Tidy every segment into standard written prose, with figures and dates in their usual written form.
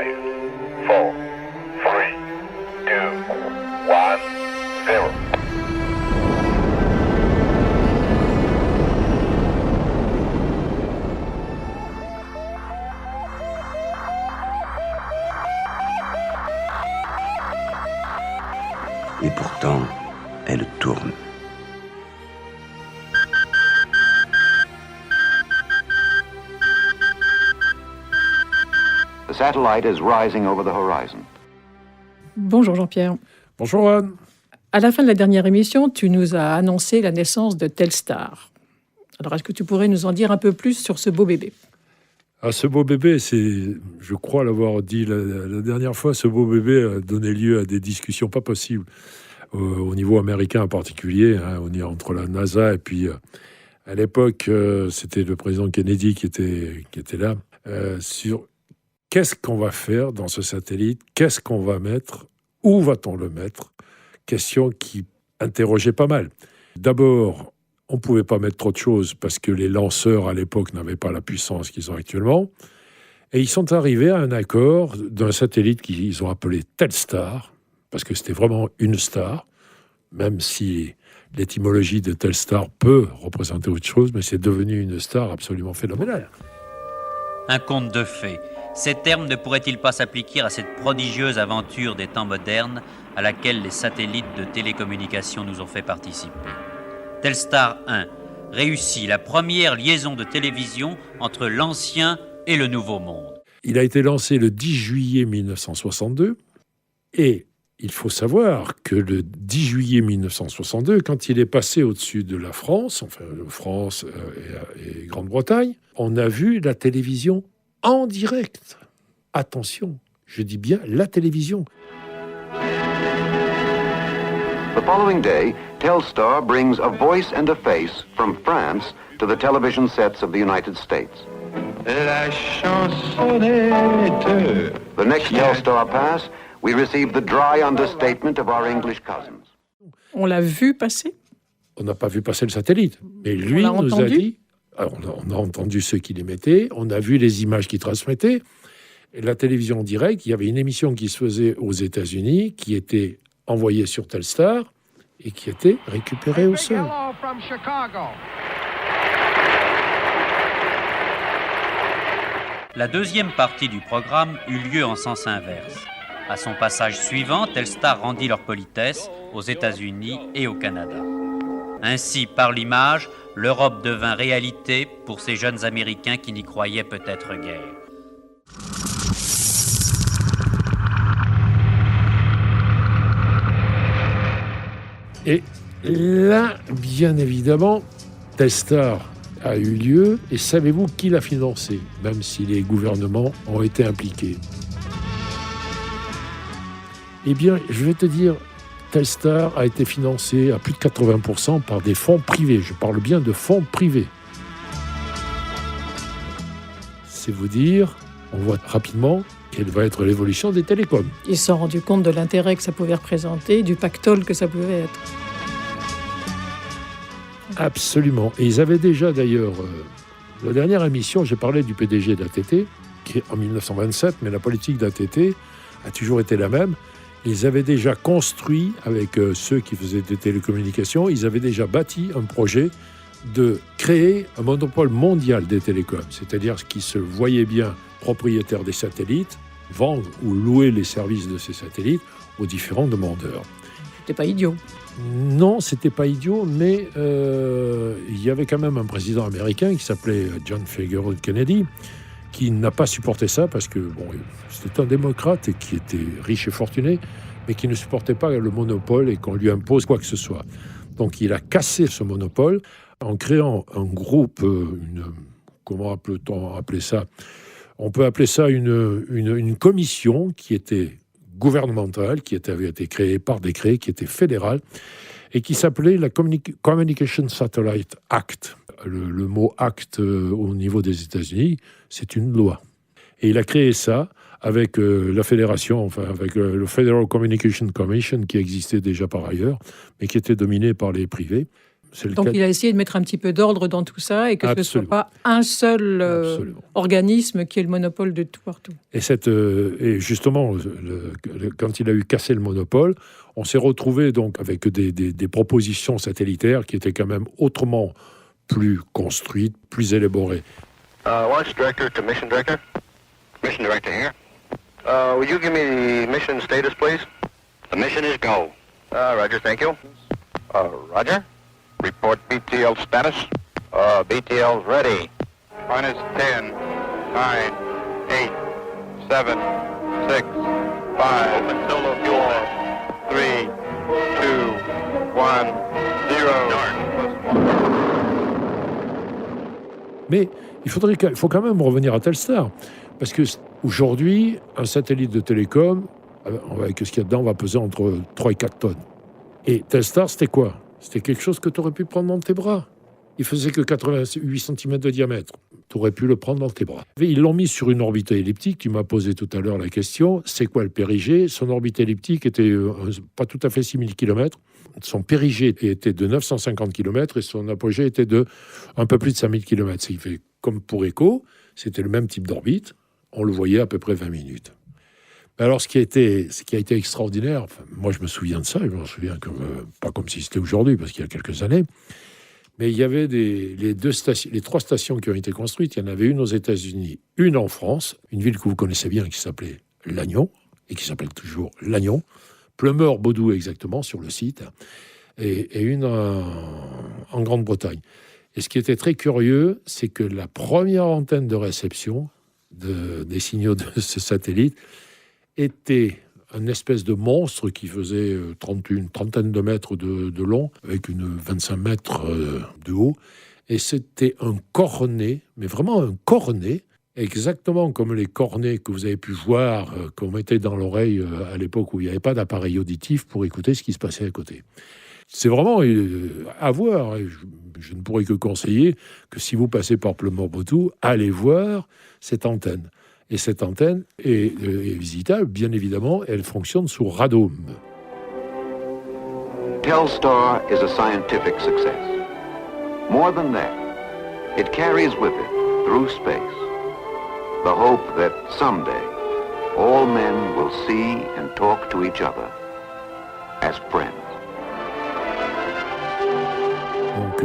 5, 4, 3, 2, 1, 0. Et pourtant, elle tourne. The satellite is rising over the horizon. Bonjour Jean-Pierre. Bonjour Anne. À la fin de la dernière émission, tu nous as annoncé la naissance de Telstar. Alors, est-ce que tu pourrais nous en dire un peu plus sur ce beau bébé ? Ce beau bébé, je crois l'avoir dit la dernière fois, ce beau bébé a donné lieu à des discussions pas possibles au niveau américain en particulier, entre la NASA et puis à l'époque, c'était le président Kennedy qui était là, sur qu'est-ce qu'on va faire dans ce satellite, qu'est-ce qu'on va mettre, où va-t-on le mettre ? Question qui interrogeait pas mal. D'abord, on ne pouvait pas mettre trop de choses parce que les lanceurs à l'époque n'avaient pas la puissance qu'ils ont actuellement. Et ils sont arrivés à un accord d'un satellite qu'ils ont appelé Telstar, parce que c'était vraiment une star, même si l'étymologie de Telstar peut représenter autre chose, mais c'est devenu une star absolument phénoménale. Un conte de fées. Ces termes ne pourraient-ils pas s'appliquer à cette prodigieuse aventure des temps modernes à laquelle les satellites de télécommunications nous ont fait participer ? Telstar 1 réussit la première liaison de télévision entre l'ancien et le nouveau monde. Il a été lancé le 10 juillet 1962 et il faut savoir que le 10 juillet 1962, quand il est passé au-dessus de la France, France et Grande-Bretagne, on a vu la télévision en direct. Attention, je dis bien la télévision. The following day, Telstar brings a voice and a face from France to the television sets of the United States. La chansonnette. The next Telstar pass, we receive the dry understatement of our English cousins. On l'a vu passer ? On n'a pas vu passer le satellite, mais lui nous a dit... On a entendu ceux qui l'émettaient, on a vu les images qui transmettaient. Et la télévision en direct, il y avait une émission qui se faisait aux États-Unis, qui était envoyée sur Telstar et qui était récupérée au sol. La deuxième partie du programme eut lieu en sens inverse. À son passage suivant, Telstar rendit leur politesse aux États-Unis et au Canada. Ainsi, par l'image, l'Europe devint réalité pour ces jeunes Américains qui n'y croyaient peut-être guère. Et là, bien évidemment, Telstar a eu lieu. Et savez-vous qui l'a financé, même si les gouvernements ont été impliqués ? Eh bien, je vais te dire, Telstar a été financé à plus de 80% par des fonds privés. Je parle bien de fonds privés. C'est vous dire, on voit rapidement quelle va être l'évolution des télécoms. Ils se sont rendus compte de l'intérêt que ça pouvait représenter, du pactole que ça pouvait être. Absolument. Et ils avaient déjà d'ailleurs... la dernière émission, j'ai parlé du PDG d'AT&T, qui est en 1927, mais la politique d'AT&T a toujours été la même. Ils avaient déjà construit, avec ceux qui faisaient des télécommunications, ils avaient déjà bâti un projet de créer un monopole mondial des télécoms, c'est-à-dire qui se voyaient bien propriétaires des satellites, vendre ou louer les services de ces satellites aux différents demandeurs. C'était pas idiot. Non, c'était pas idiot, mais il y avait quand même un président américain qui s'appelait John Fitzgerald Kennedy, qui n'a pas supporté ça parce que c'était un démocrate et qui était riche et fortuné, mais qui ne supportait pas le monopole et qu'on lui impose quoi que ce soit. Donc il a cassé ce monopole en créant un groupe, comment peut-on appeler ça ? On peut appeler ça une commission qui était gouvernementale, qui avait été créée par décret, qui était fédérale, et qui s'appelait la Communication Satellite Act. Le mot acte au niveau des États-Unis, c'est une loi. Et il a créé ça avec la fédération, avec le Federal Communication Commission qui existait déjà par ailleurs, mais qui était dominé par les privés. C'est le Donc cas. il a essayé de mettre un petit peu d'ordre dans tout ça et que ce ne soit Absolument. pas un seul Absolument. organisme qui ait le monopole de tout partout. Et justement, quand il a eu cassé le monopole, on s'est retrouvé donc avec des propositions satellitaires qui étaient quand même autrement plus construites, plus élaborées. Launch director to mission director. Mission director here. Will you give me the mission status, please? The mission is go. Roger, thank you. Roger. Report BTL status. BTL's ready. Minus 10, 9, 8, 7, 6, 5, solo fuel. 3, 2, 1, 0. Mais il faut quand même revenir à Telstar, parce que aujourd'hui, un satellite de télécom, avec ce qu'il y a dedans, va peser entre 3 et 4 tonnes. Et Telstar, c'était quoi? C'était quelque chose que tu aurais pu prendre dans tes bras. Il faisait que 88 cm de diamètre. Tu aurais pu le prendre dans tes bras. Et ils l'ont mis sur une orbite elliptique. Tu m'as posé tout à l'heure la question, c'est quoi le périgée? Son orbite elliptique était pas tout à fait 6000 km. Son périgée était de 950 km et son apogée était de un peu plus de 5000 km. Ce qui fait, comme pour ECHO, c'était le même type d'orbite. On le voyait à peu près 20 minutes. Alors, ce qui a été extraordinaire, enfin, moi je me souviens de ça, je m'en souviens pas comme si c'était aujourd'hui, parce qu'il y a quelques années, mais il y avait les 3 stations qui ont été construites. Il y en avait une aux États-Unis, une en France, une ville que vous connaissez bien qui s'appelait Lannion, et qui s'appelle toujours Lannion, Plumeur-Baudou exactement, sur le site, et une en Grande-Bretagne. Et ce qui était très curieux, c'est que la première antenne de réception des signaux de ce satellite était un espèce de monstre qui faisait une trentaine de mètres de long, avec une 25 mètres de haut. Et c'était un cornet, mais vraiment un cornet, exactement comme les cornets que vous avez pu voir, qu'on mettait dans l'oreille à l'époque où il n'y avait pas d'appareil auditif pour écouter ce qui se passait à côté. C'est vraiment à voir. Je ne pourrais que conseiller que si vous passez par Plumeur-Baudou, allez voir cette antenne. Et cette antenne est visitable, bien évidemment, elle fonctionne sous radome. Telstar is a scientific success. More than that, it carries with it, through space, the hope that someday all men will see and talk to each other as friends. Donc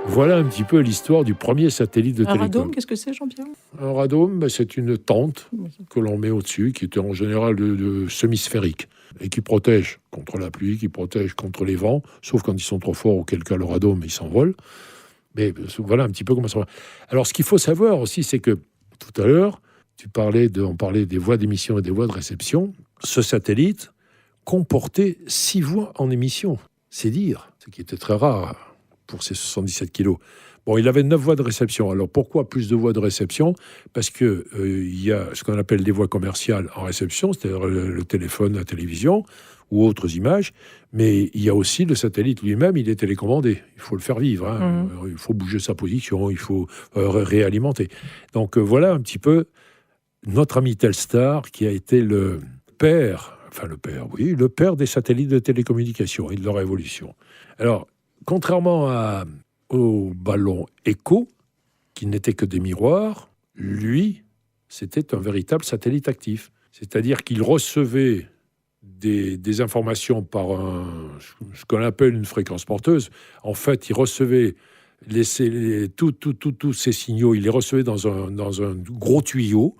voilà un petit peu l'histoire du premier satellite de Un télécom. radome, qu'est-ce que c'est, Jean-Pierre? Un radome, c'est une tente que l'on met au-dessus, qui est en général de semi-sphérique, et qui protège contre la pluie, qui protège contre les vents, sauf quand ils sont trop forts, auquel cas le radome, il s'envole. Mais voilà un petit peu comment ça va. Alors, ce qu'il faut savoir aussi, c'est que tout à l'heure, on parlait des voies d'émission et des voies de réception. Ce satellite comportait 6 voies en émission. C'est dire, ce qui était très rare pour ces 77 kilos. Bon, il avait 9 voies de réception. Alors, pourquoi plus de voies de réception? Parce que il y a ce qu'on appelle des voies commerciales en réception, c'est-à-dire le téléphone, la télévision ou autres images. Mais il y a aussi le satellite lui-même, il est télécommandé. Il faut le faire vivre. Hein. Il faut bouger sa position, il faut réalimenter. Donc, voilà un petit peu notre ami Telstar qui a été le père des satellites de télécommunication et de leur évolution. Alors, contrairement au ballon ECHO, qui n'était que des miroirs, lui, c'était un véritable satellite actif. C'est-à-dire qu'il recevait des informations par ce qu'on appelle une fréquence porteuse. En fait, il recevait tous ces signaux, il les recevait dans un gros tuyau,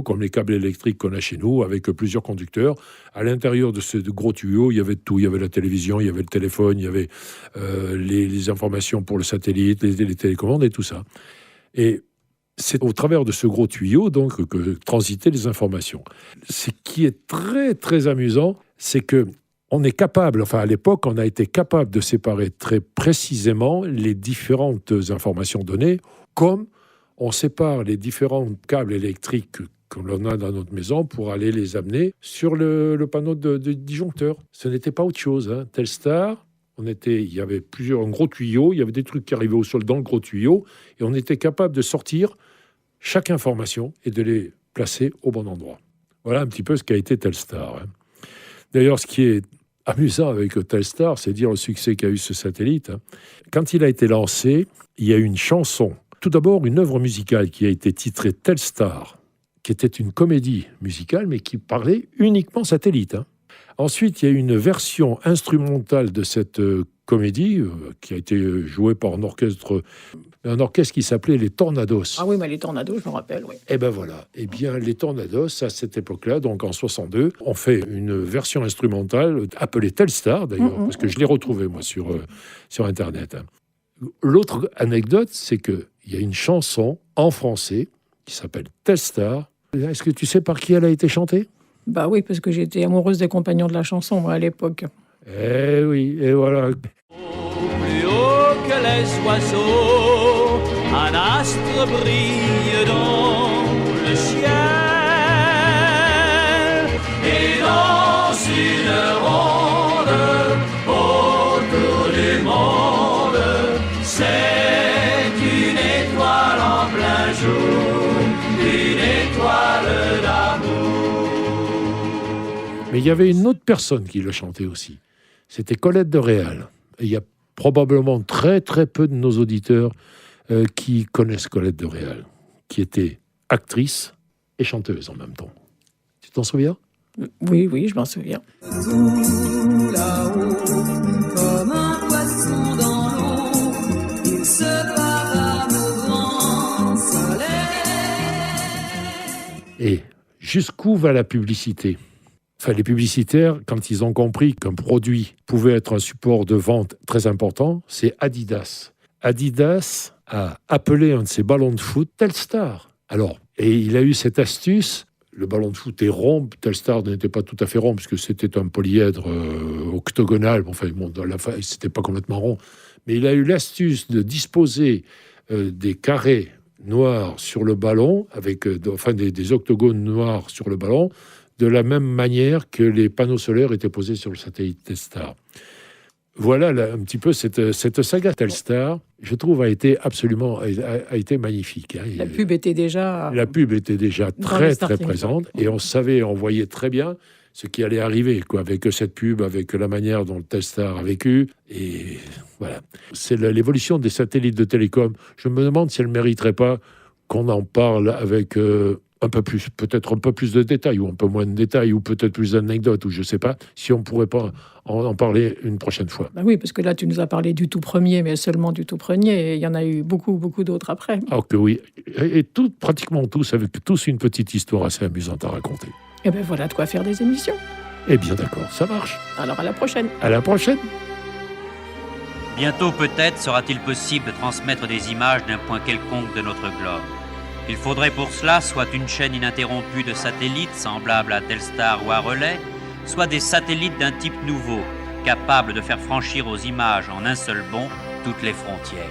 comme les câbles électriques qu'on a chez nous, avec plusieurs conducteurs. À l'intérieur de ce gros tuyau, il y avait tout. Il y avait la télévision, il y avait le téléphone, il y avait les informations pour le satellite, les télécommandes et tout ça. Et c'est au travers de ce gros tuyau donc que transitaient les informations. Ce qui est très, très amusant, c'est que on est capable, à l'époque, on a été capable de séparer très précisément les différentes informations données, comme on sépare les différents câbles électriques que l'on a dans notre maison pour aller les amener sur le panneau de disjoncteur. Ce n'était pas autre chose. Hein. Telstar, il y avait un gros tuyau, il y avait des trucs qui arrivaient au sol dans le gros tuyau, et on était capable de sortir chaque information et de les placer au bon endroit. Voilà un petit peu ce qu'a été Telstar. Hein. D'ailleurs, ce qui est amusant avec Telstar, c'est dire le succès qu'a eu ce satellite. Quand il a été lancé, il y a eu une chanson. Tout d'abord, une œuvre musicale qui a été titrée Telstar, qui était une comédie musicale, mais qui parlait uniquement satellite. Ensuite, il y a eu une version instrumentale de cette comédie qui a été jouée par un orchestre qui s'appelait les Tornados. Ah oui, mais les Tornados, je me rappelle, oui. Et ben voilà. Eh bien, les Tornados, à cette époque-là, donc en 62, ont fait une version instrumentale appelée Telstar, d'ailleurs, parce que je l'ai retrouvée, moi, sur Internet. L'autre anecdote, c'est qu'il y a une chanson en français qui s'appelle Telstar. Est-ce que tu sais par qui elle a été chantée ? Bah oui, parce que j'étais amoureuse des compagnons de la chanson, moi, à l'époque. Eh oui, et voilà. Plus haut que les oiseaux, un astre brille dans le ciel. Et dans une ronde autour du monde, c'est une étoile en plein jour, une étoile d'amour. Mais il y avait une autre personne qui le chantait aussi. C'était Colette de Réal. Et il y a probablement très très peu de nos auditeurs qui connaissent Colette de Réal, qui était actrice et chanteuse en même temps. Tu t'en souviens ? Oui, je m'en souviens. Tout là-haut, comme un poisson dans l'eau, il se parade au grand soleil. Et jusqu'où va la publicité ? Enfin, les publicitaires, quand ils ont compris qu'un produit pouvait être un support de vente très important, c'est Adidas. Adidas a appelé un de ses ballons de foot Telstar. Alors, et il a eu cette astuce. Le ballon de foot est rond. Telstar n'était pas tout à fait rond, puisque c'était un polyèdre octogonal. Enfin, bon, dans la fin, c'était pas complètement rond. Mais il a eu l'astuce de disposer des carrés noirs sur le ballon, avec des octogones noirs sur le ballon, de la même manière que les panneaux solaires étaient posés sur le satellite Telstar. Voilà là, un petit peu cette saga Telstar, je trouve, a été magnifique. La pub était déjà très très présente, et on savait, on voyait très bien ce qui allait arriver, avec cette pub, avec la manière dont le Telstar a vécu. Et voilà, c'est l'évolution des satellites de télécom. Je me demande si elle ne mériterait pas qu'on en parle avec un peu plus, peut-être un peu plus de détails, ou un peu moins de détails, ou peut-être plus d'anecdotes, ou je ne sais pas, si on ne pourrait pas en parler une prochaine fois. Bah oui, parce que là, tu nous as parlé du tout premier, mais seulement du tout premier, et il y en a eu beaucoup, beaucoup d'autres après. Alors que oui, et pratiquement tous, avec tous une petite histoire assez amusante à raconter. Et bien voilà de quoi faire des émissions. Eh bien d'accord, ça marche. Alors à la prochaine. À la prochaine. Bientôt peut-être sera-t-il possible de transmettre des images d'un point quelconque de notre globe. Il faudrait pour cela soit une chaîne ininterrompue de satellites semblables à Telstar ou à Relais, soit des satellites d'un type nouveau, capables de faire franchir aux images en un seul bond toutes les frontières.